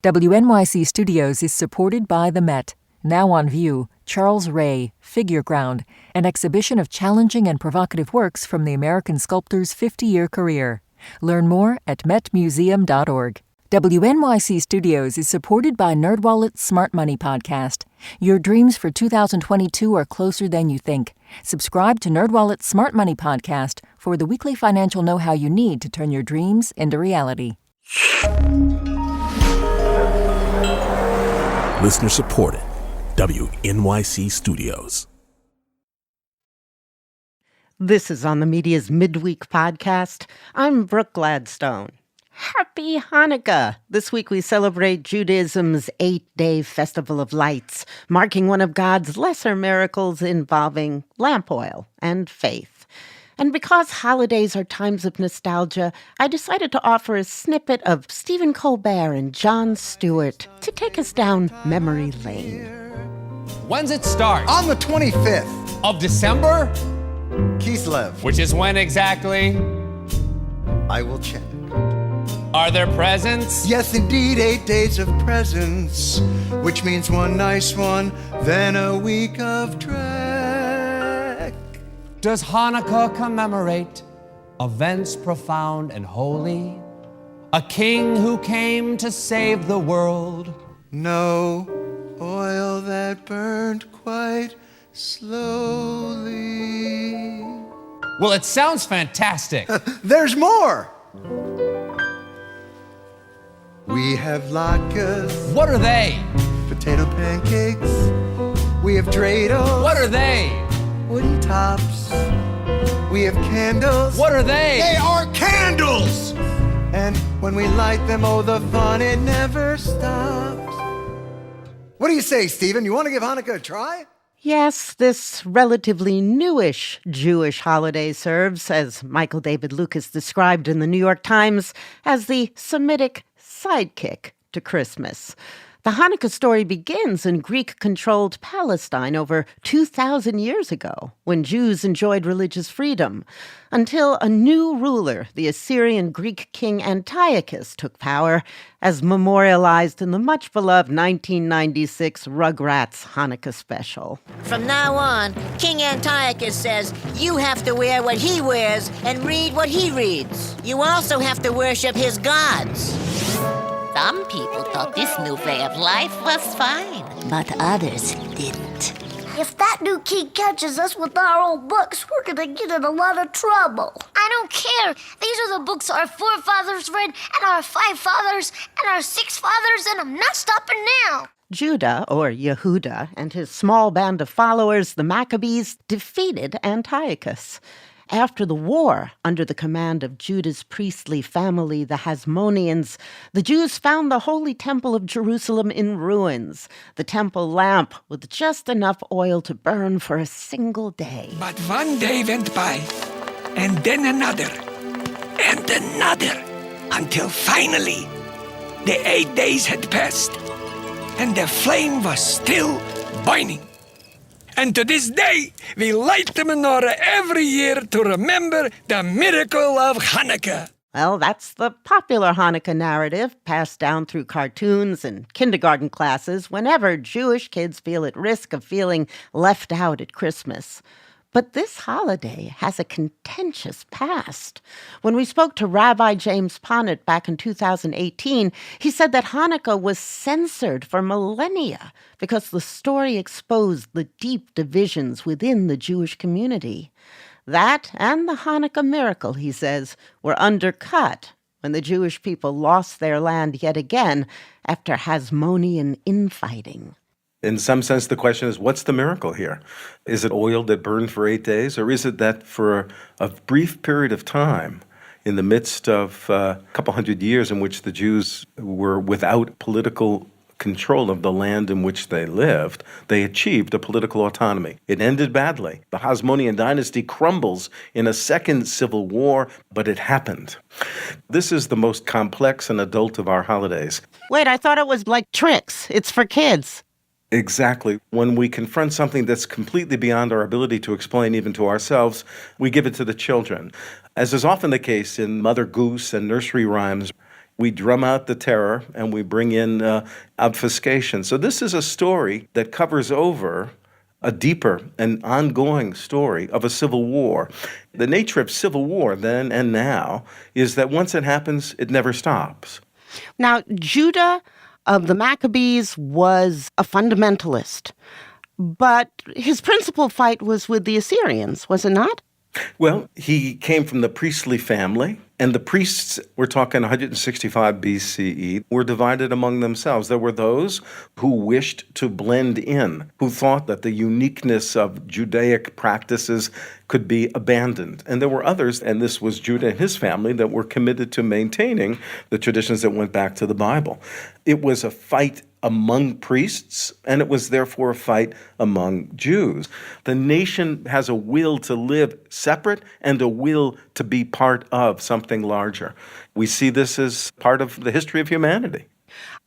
WNYC Studios is supported by the Met. Now on view, Charles Ray, Figure Ground, an exhibition of challenging and provocative works from the American sculptor's 50-year career. Learn more at metmuseum.org. WNYC Studios is supported by NerdWallet's Smart Money Podcast. Your dreams for 2022 are closer than you think. Subscribe to NerdWallet's Smart Money Podcast for the weekly financial know-how you need to turn your dreams into reality. Listener supported. WNYC Studios. This is On the Media's Midweek Podcast. I'm Brooke Gladstone. Happy Hanukkah! This week we celebrate Judaism's 8-day festival of lights, marking one of God's lesser miracles involving lamp oil and faith. And because holidays are times of nostalgia, I decided to offer a snippet of Stephen Colbert and Jon Stewart to take us down memory lane. When's it start? On the 25th. Of December? Kislev. Which is when exactly? I will check. Are there presents? Yes, indeed, 8 days of presents, which means one nice one, then a week of trek. Does Hanukkah commemorate events profound and holy? A king who came to save the world? No, oil that burned quite slowly. Well, it sounds fantastic. There's more! We have latkes. What are they? Potato pancakes. We have dreidel. What are they? Wooden tops. We have candles. What are they? They are candles! And when we light them, oh, the fun, it never stops. What do you say, Stephen? You want to give Hanukkah a try? Yes, this relatively newish Jewish holiday serves, as Michael David Lucas described in the New York Times, as the Semitic sidekick to Christmas. The Hanukkah story begins in Greek-controlled Palestine over 2,000 years ago, when Jews enjoyed religious freedom, until a new ruler, the Assyrian Greek king Antiochus, took power, as memorialized in the much-beloved 1996 Rugrats Hanukkah special. From now on, King Antiochus says you have to wear what he wears and read what he reads. You also have to worship his gods. Some people thought this new way of life was fine, but others didn't. If that new king catches us with our old books, we're gonna get in a lot of trouble. I don't care. These are the books our forefathers read, and our 5 fathers, and our 6 fathers, and I'm not stopping now. Judah, or Yehuda, and his small band of followers, the Maccabees, defeated Antiochus. After the war, under the command of Judah's priestly family, the Hasmoneans, the Jews found the Holy Temple of Jerusalem in ruins, the temple lamp with just enough oil to burn for a single day. But one day went by, and then another, and another, until finally the 8 days had passed, and the flame was still burning. And to this day, we light the menorah every year to remember the miracle of Hanukkah. Well, that's the popular Hanukkah narrative passed down through cartoons and kindergarten classes whenever Jewish kids feel at risk of feeling left out at Christmas. But this holiday has a contentious past. When we spoke to Rabbi James Ponet back in 2018, he said that Hanukkah was censored for millennia because the story exposed the deep divisions within the Jewish community. That and the Hanukkah miracle, he says, were undercut when the Jewish people lost their land yet again after Hasmonean infighting. In some sense, the question is, what's the miracle here? Is it oil that burned for 8 days, or is it that for a brief period of time, in the midst of a couple hundred years in which the Jews were without political control of the land in which they lived, they achieved a political autonomy. It ended badly. The Hasmonean dynasty crumbles in a second civil war, but it happened. This is the most complex and adult of our holidays. Wait, I thought it was like tricks. It's for kids. Exactly. When we confront something that's completely beyond our ability to explain even to ourselves, we give it to the children. As is often the case in Mother Goose and nursery rhymes, We drum out the terror and we bring in obfuscation. So this is a story that covers over a deeper and ongoing story of a civil war. The nature of civil war then and now is that once it happens, it never stops. Now, Judah of the Maccabees was a fundamentalist, but his principal fight was with the Assyrians, was it not? Well, he came from the priestly family, and the priests, we're talking 165 BCE, were divided among themselves. There were those who wished to blend in, who thought that the uniqueness of Judaic practices could be abandoned. And there were others, and this was Judah and his family, that were committed to maintaining the traditions that went back to the Bible. It was a fight among priests, and it was therefore a fight among Jews. The nation has a will to live separate and a will to be part of something larger. We see this as part of the history of humanity.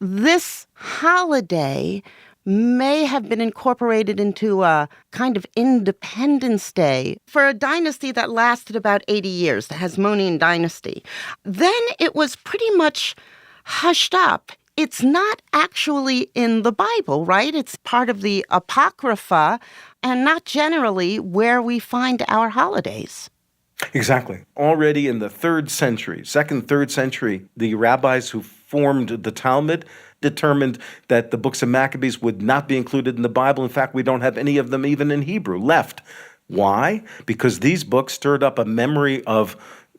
This holiday may have been incorporated into a kind of Independence Day for a dynasty that lasted about 80 years, the Hasmonean dynasty. Then it was pretty much hushed up. It's not actually in the Bible, right? It's part of the Apocrypha and not generally where we find our holidays. Exactly. Already in the 3rd century, 2nd, 3rd century, the rabbis who formed the Talmud determined that the books of Maccabees would not be included in the Bible. In fact, we don't have any of them even in Hebrew left. Why? Because these books stirred up a memory of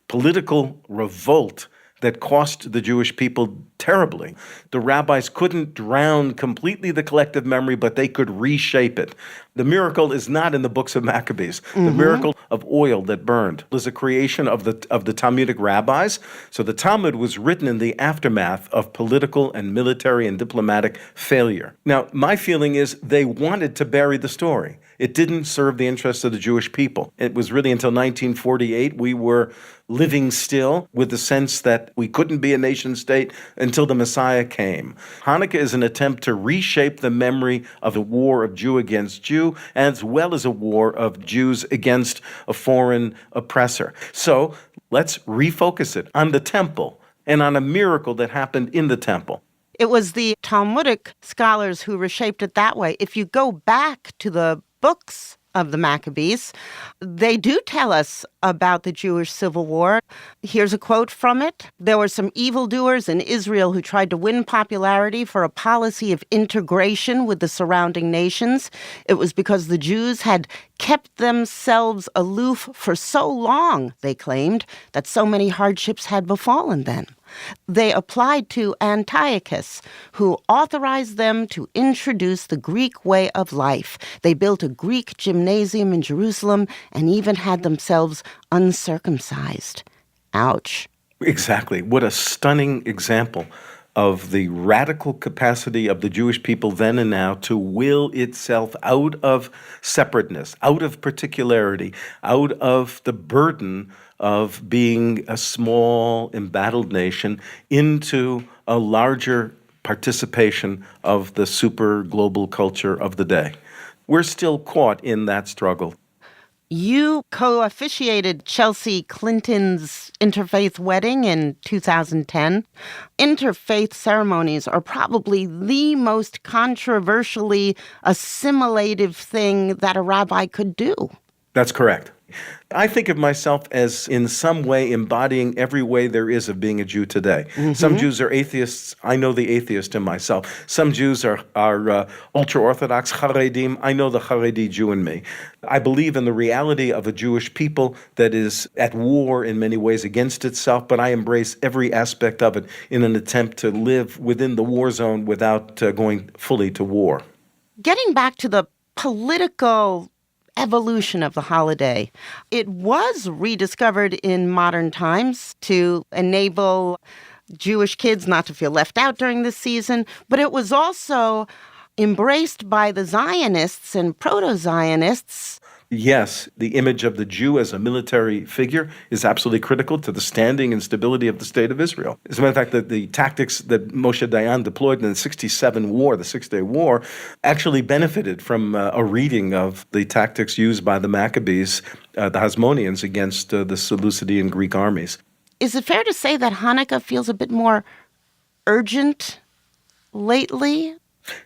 political revolt that cost the Jewish people terribly. The rabbis couldn't drown completely the collective memory, but they could reshape it. The miracle is not in the books of Maccabees. The miracle of oil that burned was a creation of the Talmudic rabbis. So the Talmud was written in the aftermath of political and military and diplomatic failure. Now, my feeling is they wanted to bury the story. It didn't serve the interests of the Jewish people. It was really until 1948 we were living still with the sense that we couldn't be a nation state until the Messiah came. Hanukkah is an attempt to reshape the memory of a war of Jew against Jew, as well as a war of Jews against a foreign oppressor. So let's refocus it on the temple and on a miracle that happened in the temple. It was the Talmudic scholars who reshaped it that way. If you go back to the books of the Maccabees, they do tell us about the Jewish Civil War. Here's a quote from it. There were some evildoers in Israel who tried to win popularity for a policy of integration with the surrounding nations. It was because the Jews had kept themselves aloof for so long, they claimed, that so many hardships had befallen them. They applied to Antiochus, who authorized them to introduce the Greek way of life. They built a Greek gymnasium in Jerusalem and even had themselves uncircumcised. Ouch. Exactly. What a stunning example of the radical capacity of the Jewish people then and now to will itself out of separateness, out of particularity, out of the burden of being a small, embattled nation into a larger participation of the super global culture of the day. We're still caught in that struggle. You co-officiated Chelsea Clinton's interfaith wedding in 2010. Interfaith ceremonies are probably the most controversially assimilative thing that a rabbi could do. That's correct. I think of myself as in some way embodying every way there is of being a Jew today. Some Jews are atheists. I know the atheist in myself. Some Jews are ultra-Orthodox Haredim. I know the Haredi Jew in me. I believe in the reality of a Jewish people that is at war in many ways against itself, but I embrace every aspect of it in an attempt to live within the war zone without going fully to war. Getting back to the political evolution of the holiday. It was rediscovered in modern times to enable Jewish kids not to feel left out during this season, but it was also embraced by the Zionists and proto-Zionists. Yes, the image of the Jew as a military figure is absolutely critical to the standing and stability of the state of Israel. As a matter of fact, the tactics that Moshe Dayan deployed in the 67 war, the Six-Day War, actually benefited from a reading of the tactics used by the Maccabees, the Hasmoneans, against the Seleucidian Greek armies. Is it fair to say that Hanukkah feels a bit more urgent lately?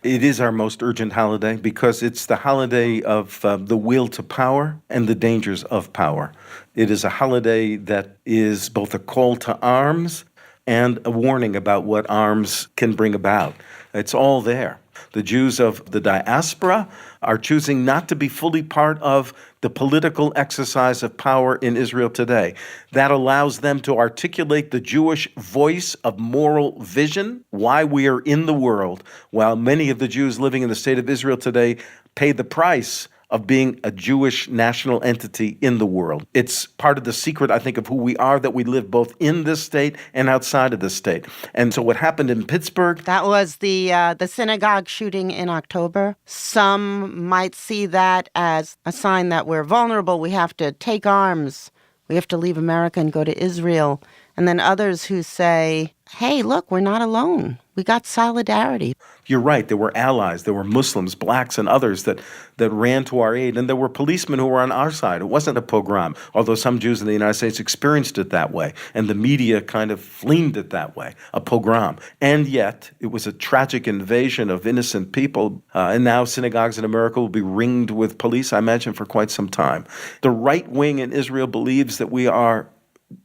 It is our most urgent holiday because it's the holiday of the will to power and the dangers of power. It is a holiday that is both a call to arms and a warning about what arms can bring about. It's all there. The Jews of the diaspora are choosing not to be fully part of the political exercise of power in Israel today. That allows them to articulate the Jewish voice of moral vision, why we are in the world, while many of the Jews living in the state of Israel today pay the price of being a Jewish national entity in the world. It's part of the secret, I think, of who we are, that we live both in this state and outside of this state. And so what happened in Pittsburgh... That was the synagogue shooting in October. Some might see that as a sign that we're vulnerable. We have to take arms. We have to leave America and go to Israel. And then others who say, hey, look, we're not alone. We got solidarity. You're right. There were allies. There were Muslims, blacks, and others that ran to our aid. And there were policemen who were on our side. It wasn't a pogrom, although some Jews in the United States experienced it that way. And the media kind of flamed it that way, a pogrom. And yet, it was a tragic invasion of innocent people. And now synagogues in America will be ringed with police, I imagine, for quite some time. The right wing in Israel believes that we are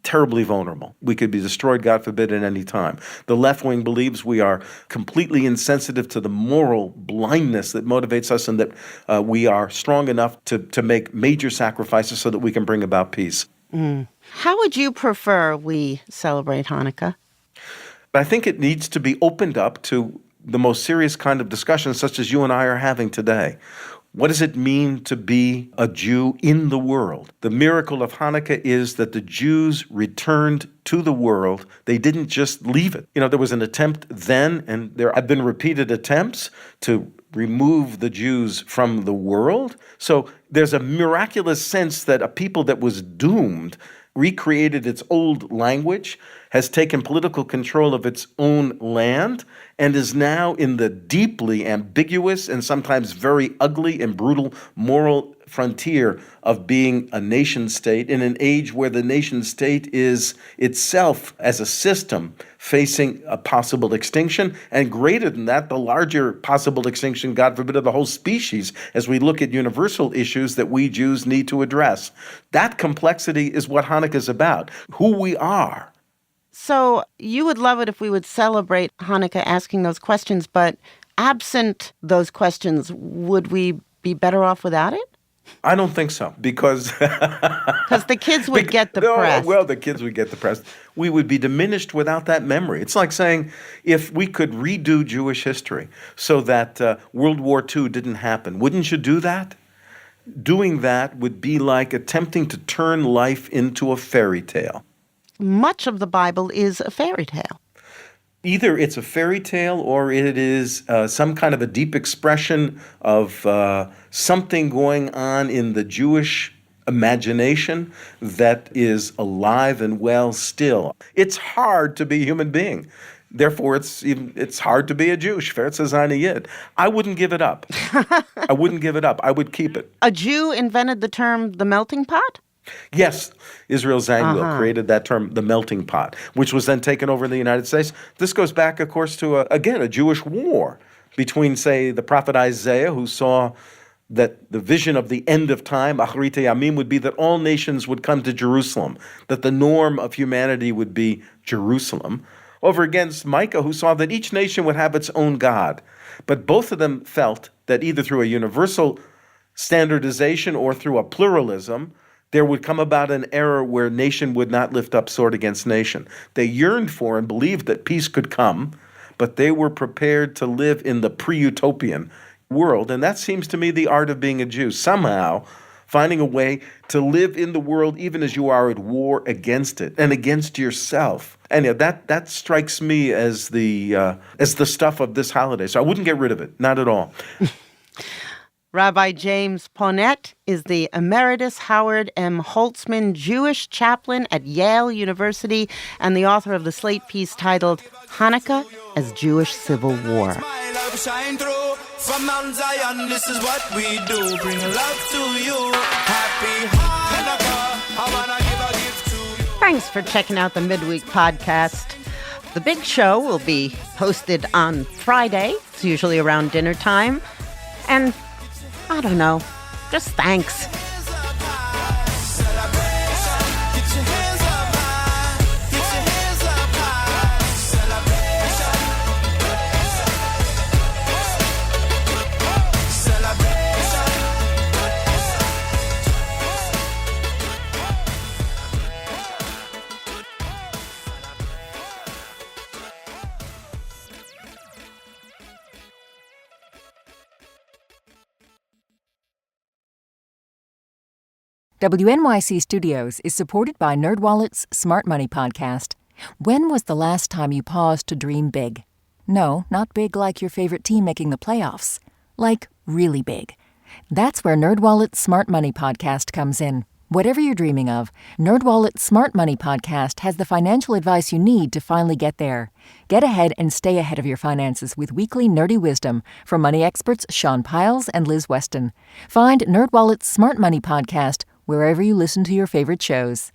terribly vulnerable. We could be destroyed, God forbid, at any time. The left wing believes we are completely insensitive to the moral blindness that motivates us, and that we are strong enough to make major sacrifices so that we can bring about peace. How would you prefer we celebrate Hanukkah? I think it needs to be opened up to the most serious kind of discussions such as you and I are having today. What does it mean to be a Jew in the world? The miracle of Hanukkah is that the Jews returned to the world. They didn't just leave it. There was an attempt then, and there have been repeated attempts to remove the Jews from the world. So there's a miraculous sense that a people that was doomed recreated its old language, has taken political control of its own land, and is now in the deeply ambiguous and sometimes very ugly and brutal moral frontier of being a nation state in an age where the nation state is itself, as a system, facing a possible extinction, and greater than that, the larger possible extinction, God forbid, of the whole species, as we look at universal issues that we Jews need to address. That complexity is what Hanukkah is about, who we are. So you would love it if we would celebrate Hanukkah asking those questions, but absent those questions, would we be better off without it? I don't think so, because the kids would get depressed. Well, the kids would get depressed. We would be diminished without that memory. It's like saying if we could redo Jewish history so that World War II didn't happen, wouldn't you do that? Doing that would be like attempting to turn life into a fairy tale. Much of the Bible is a fairy tale. Either it's a fairy tale or it is some kind of a deep expression of something going on in the Jewish imagination that is alive and well still. It's hard to be a human being. Therefore, it's hard to be a Jew. Schwer zu sein a Yid. I wouldn't give it up. I wouldn't give it up. I would keep it. A Jew invented the term the melting pot? Yes, Israel Zangwill created that term, the melting pot, which was then taken over in the United States. This goes back, of course, to, a Jewish war between, say, the prophet Isaiah, who saw that the vision of the end of time, Acharit Yamim, would be that all nations would come to Jerusalem, that the norm of humanity would be Jerusalem, over against Micah, who saw that each nation would have its own God. But both of them felt that either through a universal standardization or through a pluralism, there would come about an era where nation would not lift up sword against nation. They yearned for and believed that peace could come, but they were prepared to live in the pre-utopian world. And that seems to me the art of being a Jew, somehow finding a way to live in the world even as you are at war against it and against yourself. And that strikes me as the stuff of this holiday. So I wouldn't get rid of it, not at all. Rabbi James Ponet is the Emeritus Howard M. Holtzmann Jewish Chaplain at Yale University and the author of the Slate piece titled Hanukkah as Jewish Civil War. From Mount Zion, this is what we do. Bring love to you. Happy Hanukkah. I wanna give a gift to you. Thanks for checking out the Midweek podcast. The big show will be posted on Friday. It's usually around dinner time. And I don't know, just thanks. WNYC Studios is supported by NerdWallet's Smart Money podcast. When was the last time you paused to dream big? No, not big like your favorite team making the playoffs. Like really big. That's where NerdWallet's Smart Money podcast comes in. Whatever you're dreaming of, NerdWallet's Smart Money podcast has the financial advice you need to finally get there. Get ahead and stay ahead of your finances with weekly nerdy wisdom from money experts Sean Piles and Liz Weston. Find NerdWallet's Smart Money podcast wherever you listen to your favorite shows.